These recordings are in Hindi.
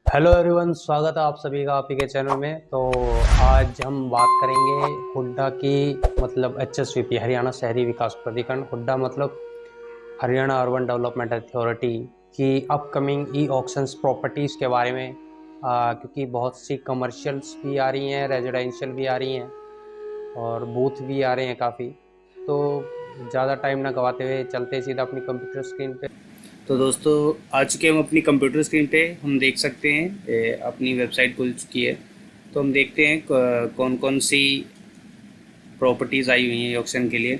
हेलो एवरीवन, स्वागत है आप सभी का आप ही के चैनल में। तो आज हम बात करेंगे हुड्डा की, मतलब HSVP हरियाणा शहरी विकास प्राधिकरण। हुड्डा मतलब हरियाणा अर्बन डेवलपमेंट अथॉरिटी की अपकमिंग ई ऑक्शंस प्रॉपर्टीज़ के बारे में। क्योंकि बहुत सी कमर्शियल्स भी आ रही हैं, रेजिडेंशियल भी आ रही हैं और बूथ भी आ रहे हैं काफ़ी। तो ज़्यादा टाइम ना गवाते हुए चलते हैं सीधा अपनी कंप्यूटर स्क्रीन पे। तो दोस्तों, आ चुके हम अपनी कंप्यूटर स्क्रीन पे। हम देख सकते हैं अपनी वेबसाइट खुल चुकी है। तो हम देखते हैं कौन कौन सी प्रॉपर्टीज़ आई हुई हैं ऑक्शन के लिए।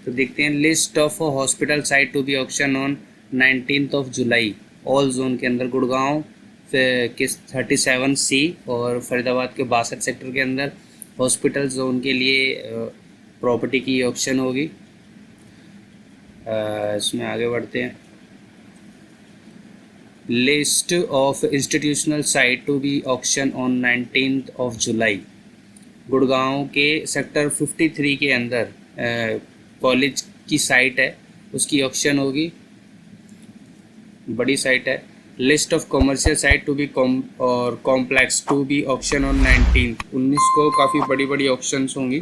तो देखते हैं, list of hospital site to be auction on 19 July all zone के अंदर गुड़गांव किस 37C और फरीदाबाद के 62 सेक्टर के अंदर हॉस्पिटल जोन के लिए प्रॉपर्टी की ऑक्शन होगी। इसमें आगे बढ़ते हैं। List of institutional site to be auction on 19 July. Gurgaon के सेक्टर 53 के अंदर कॉलेज की साइट है, उसकी ऑक्शन होगी। बड़ी साइट है। List of commercial site to be और complex to be auction on 19 को काफ़ी बड़ी बड़ी ऑक्शंस होंगी।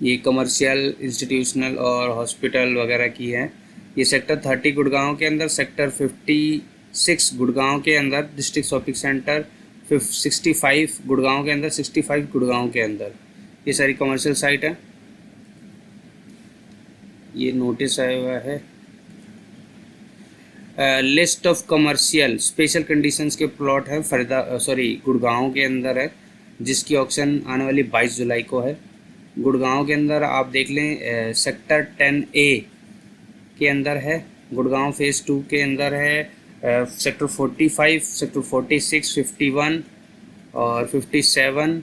ये कमर्शियल, इंस्टीट्यूशनल और हॉस्पिटल वगैरह की हैं। ये सेक्टर 30 गुड़गांव के अंदर, सेक्टर 56 गुड़गांव के अंदर, डिस्ट्रिक्ट शॉपिंग सेंटर 65 गुड़गांव के अंदर, 65 गुड़गांव के अंदर ये सारी कमर्शियल साइट है। ये नोटिस आया हुआ है। List of commercial special conditions के प्लॉट है गुड़गांव के अंदर है, जिसकी ऑक्शन आने वाली 22 जुलाई को है। गुड़गांव के अंदर आप देख लें, सेक्टर 10A के अंदर है। गुड़गांव फेज़ 2 के अंदर है सेक्टर 45, सेक्टर 46, 51 और 57।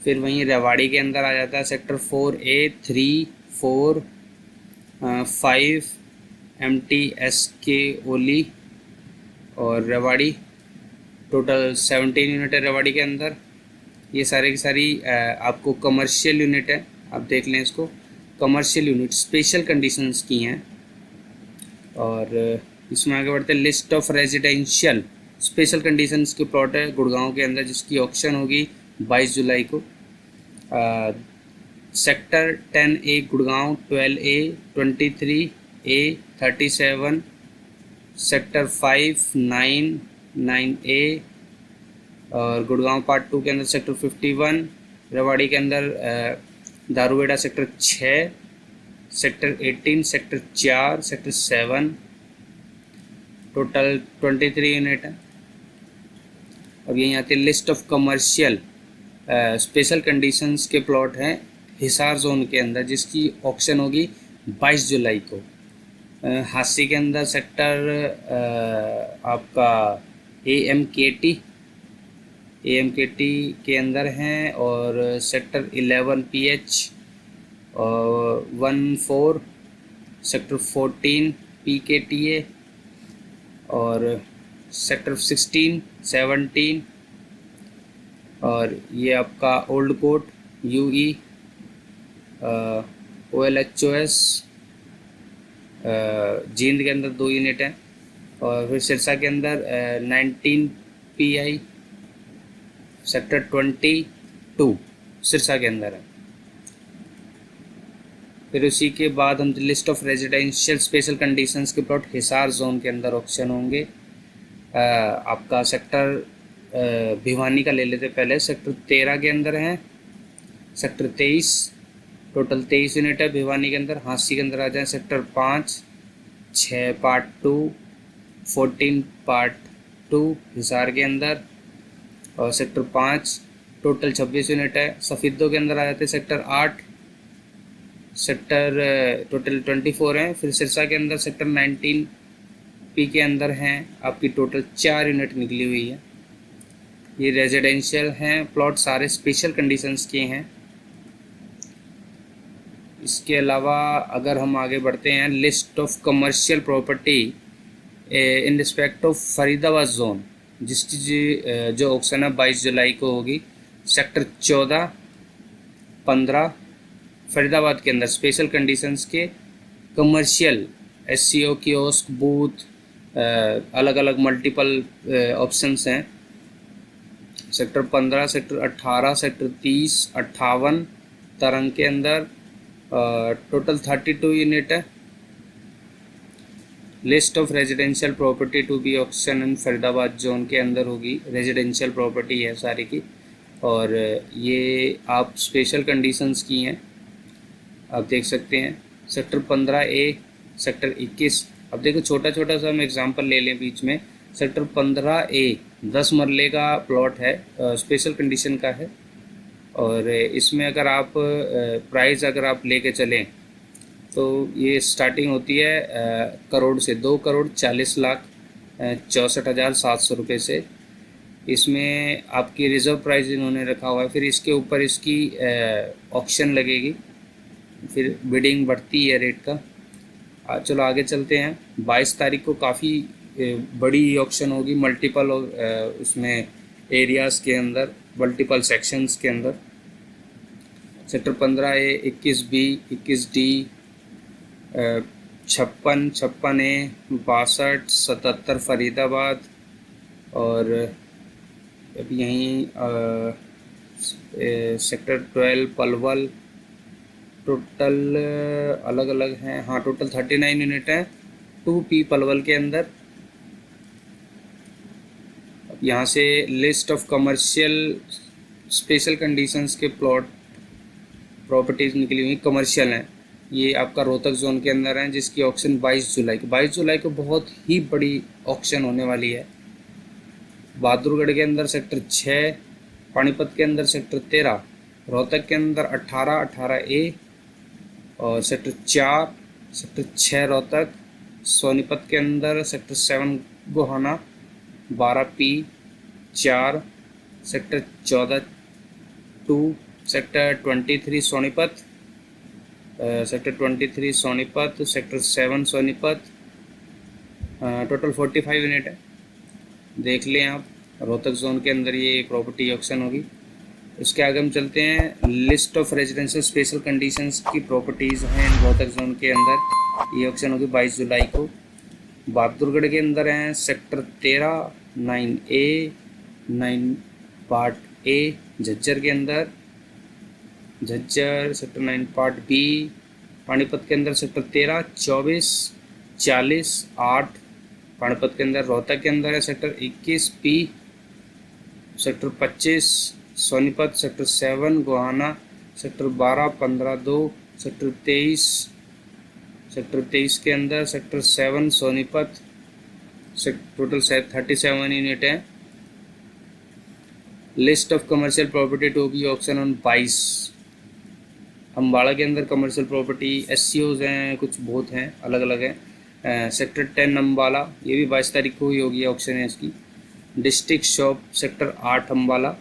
फिर वहीं रेवाड़ी के अंदर आ जाता है सेक्टर 4A, 3, 4, 5 MTSK ओली और रेवाड़ी। टोटल 17 यूनिट है रेवाड़ी के अंदर। ये सारे की सारी आपको कमर्शियल यूनिट है। आप देख लें इसको, कमर्शियल यूनिट स्पेशल कंडीशंस की हैं। और इसमें आगे बढ़ते हैं। List of residential special conditions के प्लॉट है गुड़गांव के अंदर, जिसकी ऑक्शन होगी 22 जुलाई को। Sector 10A Gurgaon, 12A, 23A, 37, sector 5, 9, 9A और गुड़गांव पार्ट 2 के अंदर सेक्टर 51। रेवाड़ी के अंदर Dharuhera sector 6, sector 18, sector 4, sector 7। Total 23 unit है। अब यहीं आती है list of commercial special conditions के प्लॉट हैं हिसार जोन के अंदर, जिसकी ऑक्शन होगी 22 जुलाई को। हांसी के अंदर सेक्टर आपका AMKT के अंदर हैं और सेक्टर 11PH और 14, सेक्टर 14 PKTA और सेक्टर 16, 17 और ये आपका old court UE, OLHOS Jind के अंदर 2 यूनिट हैं। और फिर सिरसा के अंदर 19PI सेक्टर 22 सिरसा के अंदर है। फिर उसी के बाद हम list of residential special conditions के प्लॉट हिसार जोन के अंदर ऑक्शन होंगे। आपका सेक्टर भिवानी का ले लेते पहले। सेक्टर 13 के अंदर है, सेक्टर 23, टोटल 23 यूनिट है भिवानी के अंदर। हांसी के अंदर आ जाए सेक्टर 5, 6 पार्ट 2, 14 पार्ट 2 हिसार के अंदर और सेक्टर 5 टोटल 26 यूनिट है। सफीदों के अंदर आ जाते हैं सेक्टर 8, सेक्टर टोटल 24 हैं। फिर सिरसा के अंदर सेक्टर 19P के अंदर हैं आपकी टोटल 4 यूनिट निकली हुई है। ये रेजिडेंशियल हैं प्लॉट, सारे स्पेशल कंडीशंस के हैं। इसके अलावा अगर हम आगे बढ़ते हैं, list of commercial property in respect of Faridabad zone, जिसकी जो ऑक्शन है 22 जुलाई को होगी। सेक्टर 14, 15 फरीदाबाद के अंदर स्पेशल कंडीशंस के कमर्शियल SCO कियोस्क बूथ अलग अलग मल्टीपल ऑप्शंस हैं। सेक्टर 15, सेक्टर 18, सेक्टर 30, 58 तरंग के अंदर टोटल 32 यूनिट है। List of residential property to be auction in Faridabad zone के अंदर होगी, रेजिडेंशियल प्रॉपर्टी है सारी की। और ये आप स्पेशल कंडीशंस की हैं, आप देख सकते हैं। सेक्टर 15A, सेक्टर 21, अब देखो छोटा छोटा सा हम एग्जांपल ले लें बीच में। सेक्टर 15A 10 मरले का प्लॉट है, स्पेशल कंडीशन का है। और इसमें अगर आप प्राइस अगर आप लेके चलें तो ये स्टार्टिंग होती है करोड़ से, 2,40,64,700 रुपये से। इसमें आपकी रिज़र्व प्राइस इन्होंने रखा हुआ है, फिर इसके ऊपर इसकी ऑक्शन लगेगी, फिर बिडिंग बढ़ती है रेट का। चलो आगे चलते हैं। 22 तारीख को काफ़ी बड़ी ऑक्शन होगी, मल्टीपल उसमें एरियाज़ के अंदर, मल्टीपल सेक्शंस के अंदर। Sector 15A, 21B, 21D, 56, 56A, 62, 77 Faridabad, और अब यहीं सेक्टर 12 पलवल। टोटल अलग अलग हैं, हाँ टोटल 39 यूनिट हैं 2P पलवल के अंदर। अब यहाँ से list of commercial special conditions के प्लॉट प्रॉपर्टीज़ निकली हुई कमर्शियल हैं। ये आपका रोहतक जोन के अंदर है, जिसकी ऑक्शन 22 जुलाई को बहुत ही बड़ी ऑक्शन होने वाली है। बहादुरगढ़ के अंदर सेक्टर 6, पानीपत के अंदर सेक्टर 13, रोहतक के अंदर 18, 18A, और सेक्टर 4, सेक्टर 6 रोहतक, सोनीपत के अंदर sector 7 Gohana, 12P 4, sector 14 2, sector 23 Sonipat, sector 23 Sonipat, sector 7 Sonipat. Total 45 unit है, देख लें आप। रोहतक जोन के अंदर ये प्रॉपर्टी ऑक्शन होगी। उसके आगे हम चलते हैं। List of residential special conditions की प्रॉपर्टीज़ हैं रोहतक जोन के अंदर, ये ऑक्शन होगी 22 जुलाई को। बहादुरगढ़ के अंदर हैं sector 13, 9A, 9 part A, Jhajjar के अंदर, Jhajjar sector 9 part B, Panipat के अंदर सेक्टर 13, 24, 40, 8 पानीपत के अंदर। रोहतक के अंदर है sector 21P, sector 25 Sonipat, sector 7 Gohana, sector 12, 15, 2, sector 23, sector 23 के अंदर सेक्टर 7 सोनीपत। टोटल 37 यूनिट है। List of commercial property to be auction on 22। Ambala के अंदर कमर्शियल प्रॉपर्टी SCOs हैं, कुछ बहुत हैं, अलग अलग हैं। सेक्टर 10 अम्बाला, ये भी 22 तारीख को ही होगी ऑक्शन है इसकी। District shop sector 8 Ambala.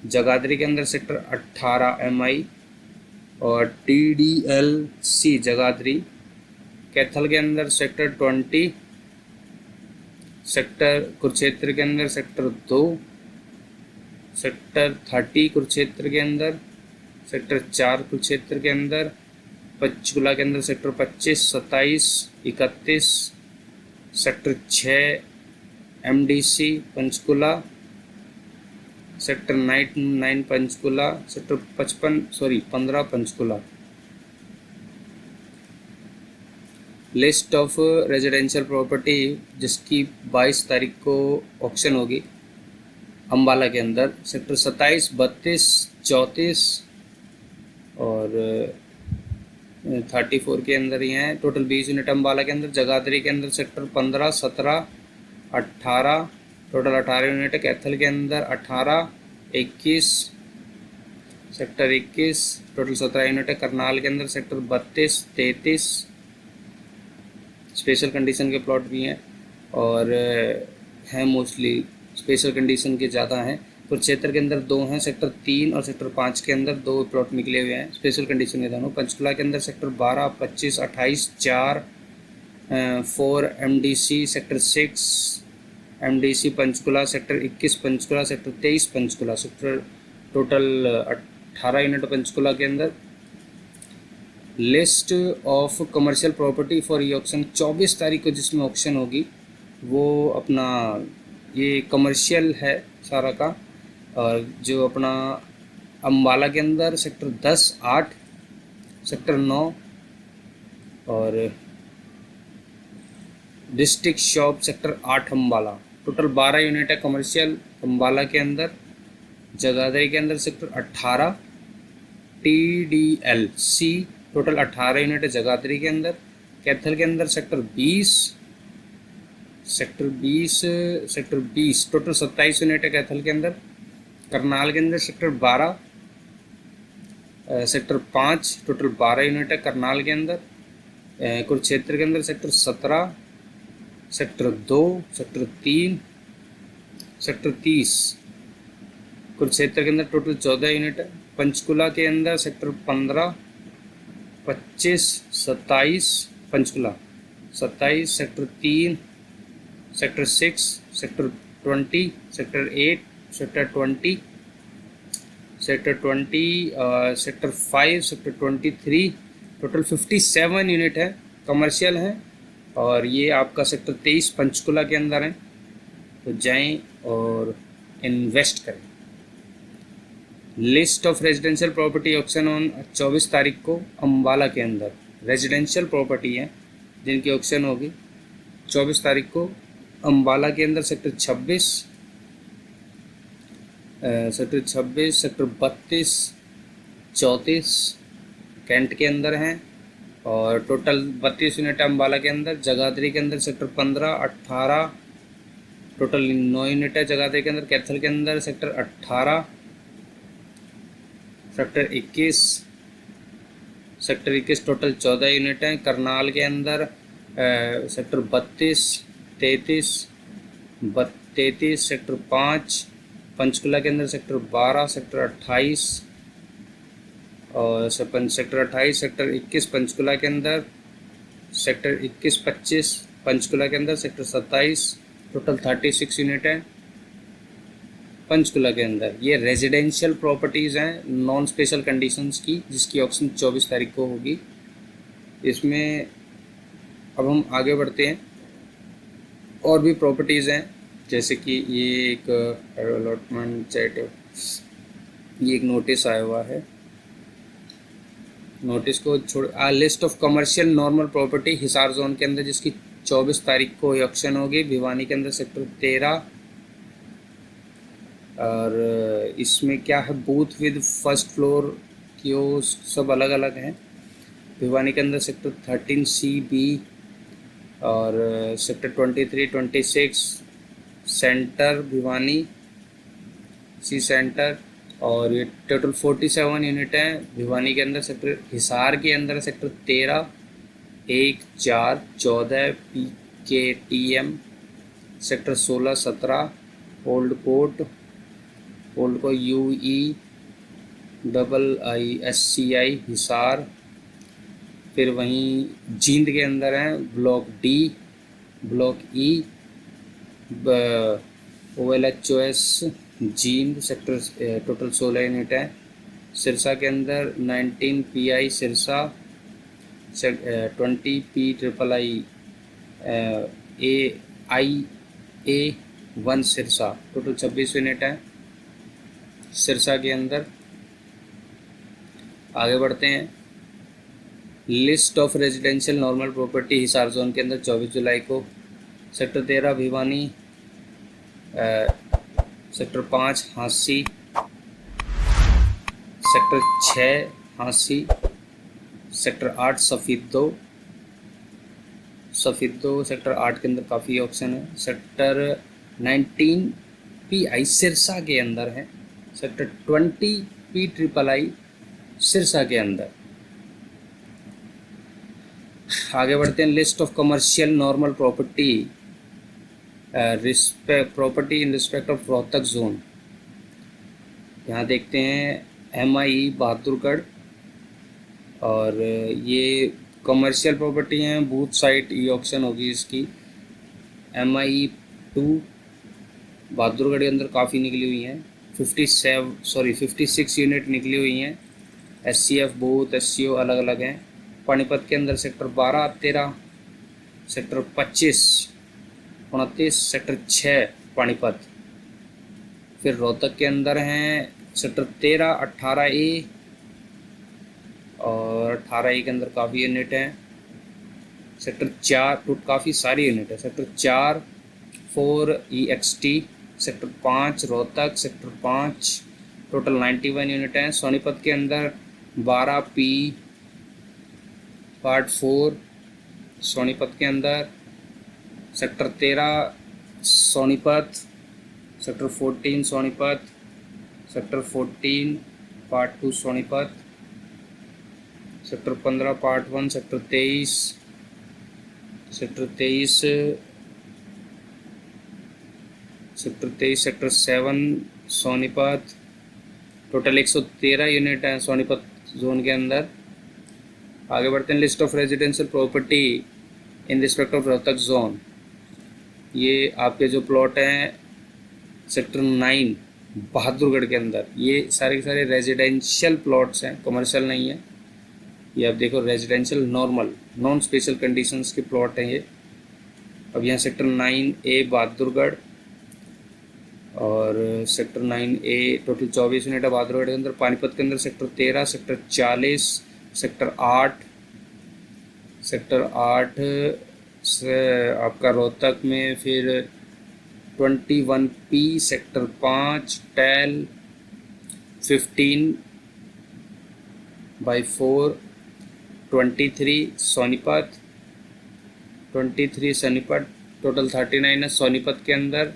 Jagadhri के अंदर सेक्टर 18 MI और TDLC जगाधरी। कैथल के अंदर सेक्टर 20, सेक्टर कुरुक्षेत्र के अंदर सेक्टर 2, सेक्टर 30 कुरुक्षेत्र के अंदर, सेक्टर 4 कुरुक्षेत्र के अंदर, पंचकुला के अंदर sector 25, 27, 31, sector 6 MDC Panchkula, sector 9 Panchkula, sector 15 Panchkula. List of residential property जिसकी 22 तारीख को ऑक्शन होगी अम्बाला के अंदर, सेक्टर 27, 32, 34 और 34 के अंदर ही हैं। टोटल 20 यूनिट अम्बाला के अंदर। जगाधरी के अंदर सेक्टर 15, 17, 18, टोटल 18 यूनिट है। कैथल के अंदर 18, 21, सेक्टर 21, टोटल 17 यूनिट है। करनाल के अंदर सेक्टर 32, 33 स्पेशल कंडीशन के प्लॉट भी हैं और हैं मोस्टली स्पेशल कंडीशन के ज़्यादा हैं। कुरुक्षेत्र के अंदर 2 हैं, सेक्टर 3 और सेक्टर 5 के अंदर 2 प्लॉट निकले हुए हैं स्पेशल कंडीशन के दोनों। पंचकुला के अंदर sector 12, 25, 28, 4, 4 MDC, sector 6 MDC Panchkula, sector 21 Panchkula, sector 23 Panchkula, sector total 18 unit Panchkula के अंदर। List of commercial property for e auction 24 तारीख को जिसमें ऑक्शन होगी वो अपना ये कमर्शियल है सारा का। और जो अपना अम्बाला के अंदर सेक्टर 10, 8, सेक्टर 9 और district shop sector 8 Ambala, total 12 unit है कमर्शियल अम्बाला के अंदर। जगाधरी के अंदर सेक्टर 18 TDLC, टोटल 18 यूनिट है जगाधरी के अंदर। कैथल के अंदर सेक्टर 20 टोटल 27 यूनिट है कैथल के अंदर। करनाल के अंदर सेक्टर 12, सेक्टर 5 टोटल 12 यूनिट है करनाल के अंदर। कुरुक्षेत्र के अंदर sector 17, sector 2, sector 3, sector 30 Kurukshetra के अंदर टोटल 14 यूनिट है। पंचकुला के अंदर sector 15, 25, 27 Panchkula 27, sector 3, sector 6, sector 20, sector 8, sector 20, sector 20, sector 5, sector 23, total 57 unit है कमर्शियल है। और ये आपका सेक्टर 23 पंचकुला के अंदर है। तो जाएं और इन्वेस्ट करें। List of residential property auction on 24 तारीख को अम्बाला के अंदर रेजिडेंशियल प्रॉपर्टी है जिनकी ऑक्शन होगी 24 तारीख को अम्बाला के अंदर सेक्टर 26, सेक्टर 32, 34 कैंट के अंदर हैं। और टोटल 32 यूनिट है अम्बाला के अंदर। जगाधरी के अंदर सेक्टर 15, 18 टोटल 9 यूनिट है जगाधरी के अंदर। कैथल के अंदर sector 18, sector 21, sector 21 total 14 unit हैं। करनाल के अंदर सेक्टर 32, 33 सेक्टर 5। पंचकुला के अंदर सेक्टर 12, सेक्टर 28 और सेक्टर 28, सेक्टर 21 पंचकुला के अंदर, सेक्टर 21, 25 पंचकुला के अंदर, सेक्टर 27 टोटल 36 यूनिट है पंचकुला के अंदर। ये रेजिडेंशियल प्रॉपर्टीज़ हैं नॉन स्पेशल कंडीशंस की, जिसकी ऑक्शन 24 तारीख को होगी। इसमें अब हम आगे बढ़ते हैं। और भी प्रॉपर्टीज़ हैं जैसे कि ये एक अलॉटमेंट चैट, ये एक नोटिस आया हुआ है। नोटिस को छोड़ list of commercial normal property Hisar zone के अंदर जिसकी 24 तारीख को ऑक्शन होगी। भिवानी के अंदर सेक्टर 13 और इसमें क्या है booth with first floor kiosk सब अलग अलग हैं। भिवानी के अंदर सेक्टर 13C/B और sector 23, 26 centre Bhiwani C centre. और ये टोटल 47 यूनिट हैं भिवानी के अंदर। सेक्टर हिसार के अंदर sector 13, 1, 4, 14 PKTM, sector 16, 17 old court UEIISCI Hisar. फिर वहीं जींद के अंदर हैं block D, block E, OLHOS Jind sector total 16 unit है। सिरसा के अंदर 19 PI Sirsa, 20 PIII AIA1 Sirsa, total 26 unit है सिरसा के अंदर। आगे बढ़ते हैं। List of residential normal property Hisar zone के अंदर 24 जुलाई को sector 13 Bhiwani, sector 5 Hansi, sector 6 Hansi, sector 8 Safidon sector 8 के अंदर काफ़ी ऑप्शन है। सेक्टर 19 PI सिरसा के अंदर है। सेक्टर 20 PIII सिरसा के अंदर। आगे बढ़ते हैं। List of commercial normal property property in respect of Rohtak zone. यहाँ देखते हैं MIE बहादुरगढ़ और ये कमर्शियल प्रॉपर्टी हैं। बूथ साइट ई ऑक्शन होगी इसकी। MIE 2 बहादुरगढ़ के अंदर काफ़ी निकली हुई हैं। 56 यूनिट निकली हुई हैं। SCF बूथ SCO अलग अलग हैं। पानीपत के अंदर सेक्टर 12, 13, सेक्टर 25, 29, सेक्टर 6 पानीपत। फिर रोहतक के अंदर हैं सेक्टर 13, 18A और 18A के अंदर काफ़ी यूनिट हैं। सेक्टर 4 तो काफ़ी सारी यूनिट है। Sector 4 4EXT, sector 5 Rohtak, sector 5 total 91 unit हैं। सोनीपत के अंदर 12P पार्ट 4 सोनीपत के अंदर, sector 13 Sonipat, sector 14 Sonipat, sector 14 part 2 Sonipat, sector 15 part 1, sector 23 sector 7 Sonipat. Total 113 unit हैं सोनीपत जोन के अंदर। आगे बढ़ते हैं। List of residential property in respect of Rohtak zone. ये आपके जो प्लॉट हैं सेक्टर 9 बहादुरगढ़ के अंदर, ये सारे के सारे रेजिडेंशियल प्लॉट्स हैं, कमर्शियल नहीं है। ये आप देखो residential normal non special conditions के प्लॉट हैं ये। अब यहाँ सेक्टर 9A बहादुरगढ़ और सेक्टर 9A टोटल 24 यूनिट है बहादुरगढ़ के अंदर। पानीपत के अंदर सेक्टर 13, सेक्टर 40, सेक्टर 8 से आपका रोहतक में फिर 21P, सेक्टर 5 टेल 15/4, 23 सोनीपत, 23 सोनीपत टोटल 39 है सोनीपत के अंदर।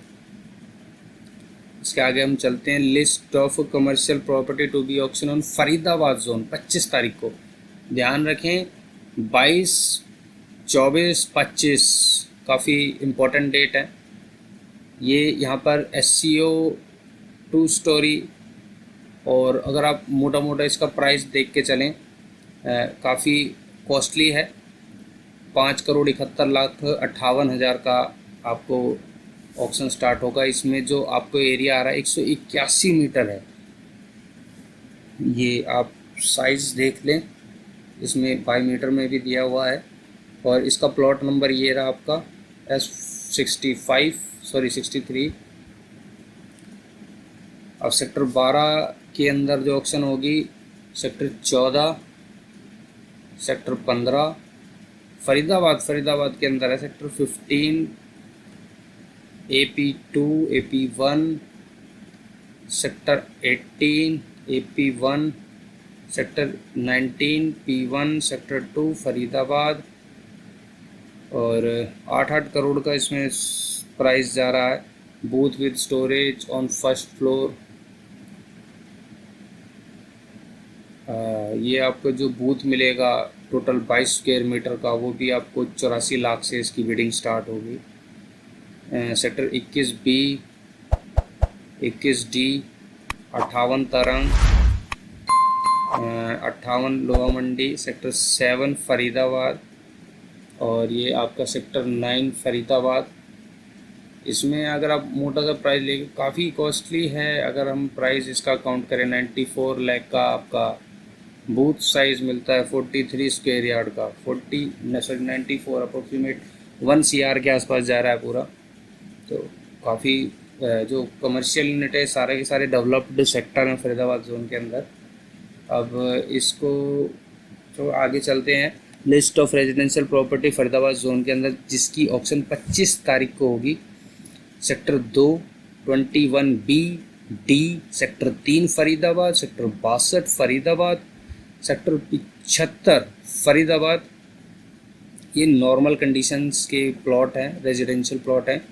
इसके आगे हम चलते हैं। List of commercial property to be auction on Faridabad zone 25 तारीख को। ध्यान रखें 22, 24, 25 काफ़ी इम्पोर्टेंट डेट है ये। यहाँ पर SCO 2 स्टोरी, और अगर आप मोटा मोटा इसका प्राइस देख के चलें काफ़ी कॉस्टली है। 5,71,58,000 का आपको ऑक्शन स्टार्ट होगा। इसमें जो आपको एरिया आ रहा है 181 मीटर है। ये आप साइज़ देख लें, इसमें 5 मीटर में भी दिया हुआ है। और इसका प्लॉट नंबर ये रहा आपका S63। अब सेक्टर 12 के अंदर जो ऑक्शन होगी सेक्टर 14, सेक्टर 15 फरीदाबाद के अंदर है। Sector 15 AP2, AP1, sector 18 AP1, sector 19 P1, sector 2 Faridabad. और 8 करोड़ का इसमें प्राइस जा रहा है। Booth with storage on first floor. ये आपको जो बूथ मिलेगा टोटल 22 स्क्वायर मीटर का, वो भी आपको 84 लाख से इसकी बिडिंग स्टार्ट होगी। सेक्टर 21B, 21D 58 तरंग, 58 लोहा मंडी, सेक्टर 7 फरीदाबाद, और ये आपका सेक्टर 9 फरीदाबाद। इसमें अगर आप मोटा सा प्राइस लेंगे काफ़ी कॉस्टली है। अगर हम प्राइस इसका काउंट करें 94 लाख का आपका बूथ साइज़ मिलता है 43 स्क्वायर यार्ड का। 94 अप्रोक्सीमेट 1 CR के आसपास जा रहा है पूरा। तो काफ़ी जो कमर्शियल यूनिट है सारे के सारे डेवलप्ड सेक्टर हैं फरीदाबाद जोन के अंदर। अब इसको तो आगे चलते हैं। List of residential property Faridabad zone के अंदर जिसकी ऑक्शन 25 तारीख को होगी। Sector 2 21B/D, sector 3 Faridabad, sector 62 Faridabad, sector 75 Faridabad. ये नॉर्मल कंडीशंस के प्लॉट हैं, रेजिडेंशियल प्लॉट हैं।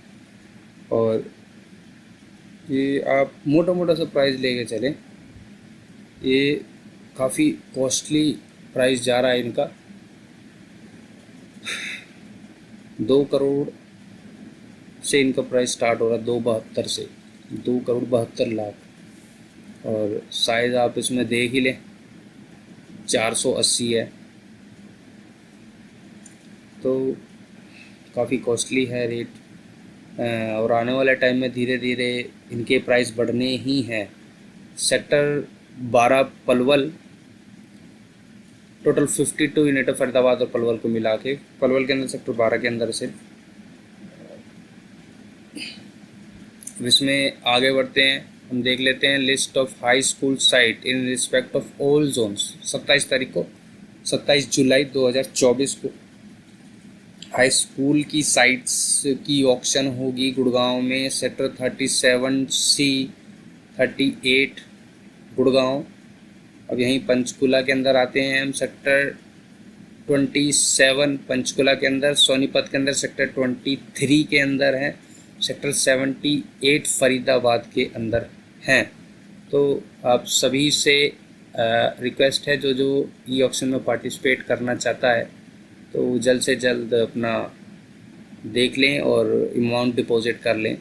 और ये आप मोटा मोटा सा प्राइस लेके चलें, ये काफ़ी कॉस्टली प्राइस जा रहा है इनका। 2 करोड़ से इनका प्राइस स्टार्ट हो रहा है, 272 से 2,72,00,000। और साइज़ आप इसमें देख ही लें 480 है, तो काफ़ी कॉस्टली है रेट। और आने वाले टाइम में धीरे धीरे इनके प्राइस बढ़ने ही हैं। सेक्टर 12 पलवल टोटल 52 यूनिट है फरीदाबाद और पलवल को मिला के, पलवल के अंदर सेक्टर 12 के अंदर से। इसमें आगे बढ़ते हैं, हम देख लेते हैं list of high school site in respect of all zones. 27 जुलाई 2024 को हाई स्कूल की साइट्स की ऑक्शन होगी गुड़गांव में। Sector 37C 38 Gurgaon. अब यहीं पंचकुला के अंदर आते हैं हम, सेक्टर 27 पंचकुला के अंदर, सोनीपत के अंदर सेक्टर 23 के अंदर है, सेक्टर 78 फरीदाबाद के अंदर हैं। तो आप सभी से रिक्वेस्ट है, जो ई ऑक्शन में पार्टिसिपेट करना चाहता है तो जल्द से जल्द अपना देख लें और अमाउंट डिपॉजिट कर लें।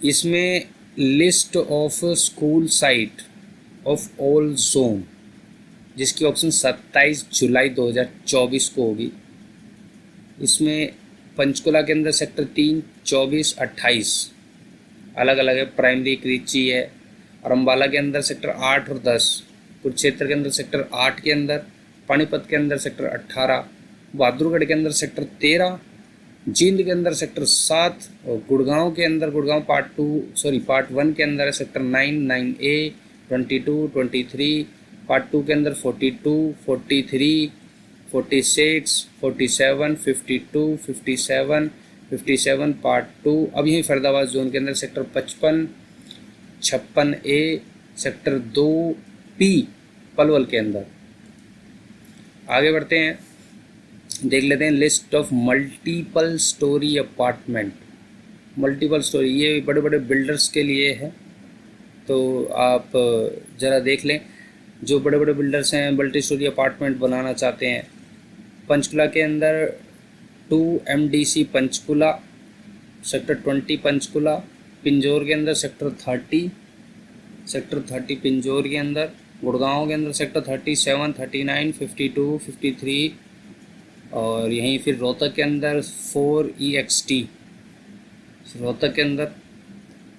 इसमें list of school site of all zone, जिसकी ऑप्शन 27 जुलाई 2024 को होगी। इसमें पंचकुला के अंदर सेक्टर 3, 24, 28 अलग अलग है, प्राइमरी क्रीची है। और अम्बाला के अंदर सेक्टर 8 और 10, कुरुक्षेत्र के अंदर सेक्टर 8 के अंदर, पानीपत के अंदर सेक्टर 18, बहादुरगढ़ के अंदर सेक्टर 13, जींद के अंदर सेक्टर 7 और गुड़गांव के अंदर, गुड़गांव पार्ट 1 के अंदर है सेक्टर 9, 9A, 22, 23, पार्ट 2 के अंदर 42, 43, 46, 47, 52, 57, 57 पार्ट 2। अब यहीं फरीदाबाद जोन के अंदर sector 55, 56A, sector 2P Palwal के अंदर। आगे बढ़ते हैं, देख लेते हैं list of multiple story apartment. Multiple story ये बड़े बड़े बिल्डर्स के लिए है, तो आप ज़रा देख लें। जो बड़े बड़े बिल्डर्स हैं मल्टी स्टोरी अपार्टमेंट बनाना चाहते हैं, पंचकुला के अंदर 2MDC पंचकुला, सेक्टर 20 पंचकुला, पिंजौर के अंदर सेक्टर 30 पिंजौर के अंदर, गुड़गांव के अंदर सेक्टर 37, 39, 52, 53 और यहीं फिर रोहतक के अंदर 4EXT, रोहतक के अंदर,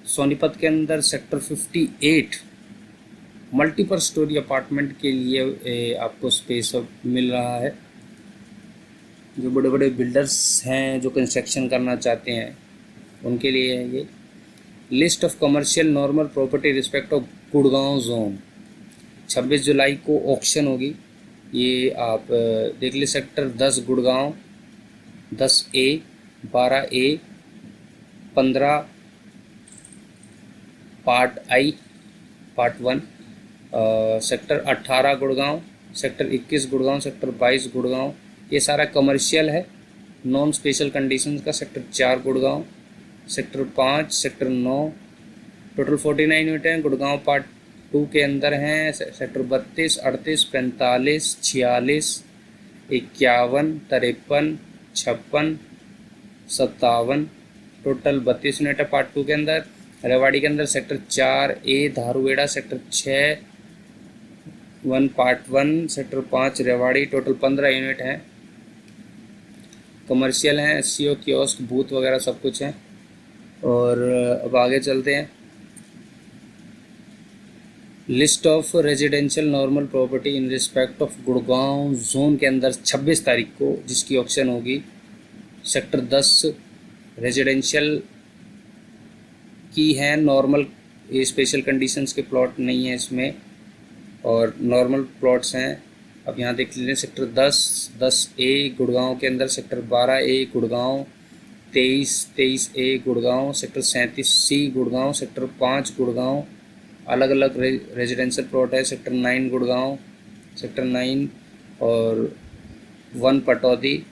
सोनीपत के अंदर सेक्टर 58 मल्टीपल स्टोरी अपार्टमेंट के लिए आपको स्पेस मिल रहा है। जो बड़े बड़े बिल्डर्स हैं जो कंस्ट्रक्शन करना चाहते हैं उनके लिए है ये। List of commercial normal property respect of Gurgaon zone 26 जुलाई को ऑक्शन होगी। ये आप देख ले, sector 10 Gurgaon, 10A, 12A, 15 part I part 1, sector 18 Gurgaon, sector 21 Gurgaon, sector 22 Gurgaon. ये सारा कमर्शियल है, नॉन स्पेशल कंडीशंस का। Sector 4 Gurgaon, sector 5, sector 9, total 49 unit हैं। गुड़गांव पार्ट 2 के अंदर हैं सेक्टर 32, 38, 45, 46, 51, 53, 56, 57, टोटल 32 यूनिट है पार्ट 2 के अंदर। रेवाड़ी के अंदर sector 4A Dharuhera, sector 6 part 1, sector 5 Rewari, total 15 unit हैं। कमर्शियल हैं, SCO कियोस्क बूथ वगैरह सब कुछ हैं। और अब आगे चलते हैं, list of residential normal property in respect of Gurgaon zone के अंदर 26 तारीख को जिसकी ऑक्शन होगी। सेक्टर 10 रेजिडेंशियल की है, नॉर्मल, ये स्पेशल कंडीशंस के प्लॉट नहीं है इसमें और नॉर्मल प्लॉट्स हैं। अब यहाँ देख लीजिए, सेक्टर 10A गुड़गांव के अंदर, sector 12A Gurgaon, 23A Gurgaon, sector 37C Gurgaon, sector 5 Gurgaon, अलग अलग रेजिडेंशियल प्लॉट है। सेक्टर 9 गुड़गांव, सेक्टर 9 और 1 पटौदी,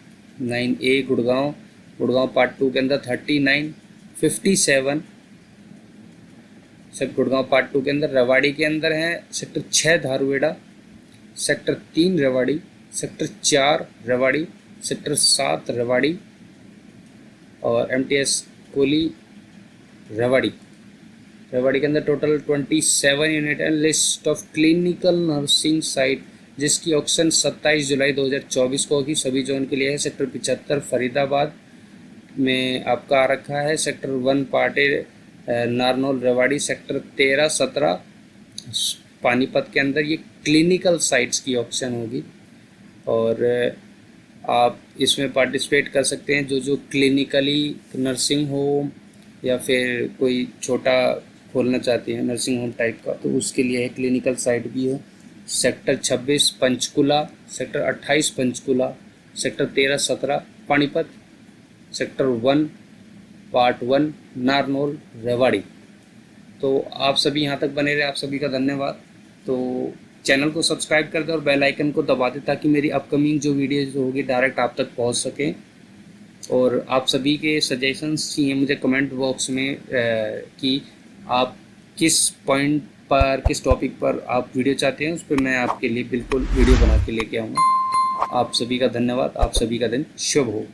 9A गुड़गांव, गुड़गांव पार्ट 2 के अंदर 39, 57 सब गुड़गांव पार्ट 2 के अंदर। रेवाड़ी के अंदर है sector 6 Dharuhera, sector 3 Rewari, sector 4 Rewari, sector 7 Rewari और MTS कोली रेवाड़ी। रेवाड़ी के अंदर टोटल 27 यूनिट है। List of clinical nursing site जिसकी ऑक्शन 27 जुलाई 2024 को होगी, सभी जोन के लिए है। सेक्टर 75 फरीदाबाद में आपका आ रखा है। Sector 1 part Narnaul Rewari, sector 13, 17 Panipat के अंदर ये क्लिनिकल साइट्स की ऑक्शन होगी और आप इसमें पार्टिसिपेट कर सकते हैं। जो क्लिनिकली नर्सिंग होम या फिर कोई छोटा खोलना चाहते हैं नर्सिंग होम टाइप का, तो उसके लिए है क्लिनिकल साइट भी है। Sector 26 Panchkula, sector 28 Panchkula, sector 13-17 Panipat, sector 1 part 1 Narnaul Rewari. तो आप सभी यहाँ तक बने रहे, आप सभी का धन्यवाद। तो चैनल को सब्सक्राइब कर दें और बेल आइकन को दबा दें ताकि मेरी अपकमिंग जो वीडियोज़ होगी डायरेक्ट आप तक पहुँच सकें। और आप सभी के सजेशंस चाहिए मुझे कमेंट बॉक्स में कि आप किस पॉइंट पर, किस टॉपिक पर आप वीडियो चाहते हैं, उस पर मैं आपके लिए बिल्कुल वीडियो बना के लेके आऊँगा। आप सभी का धन्यवाद, आप सभी का दिन शुभ हो।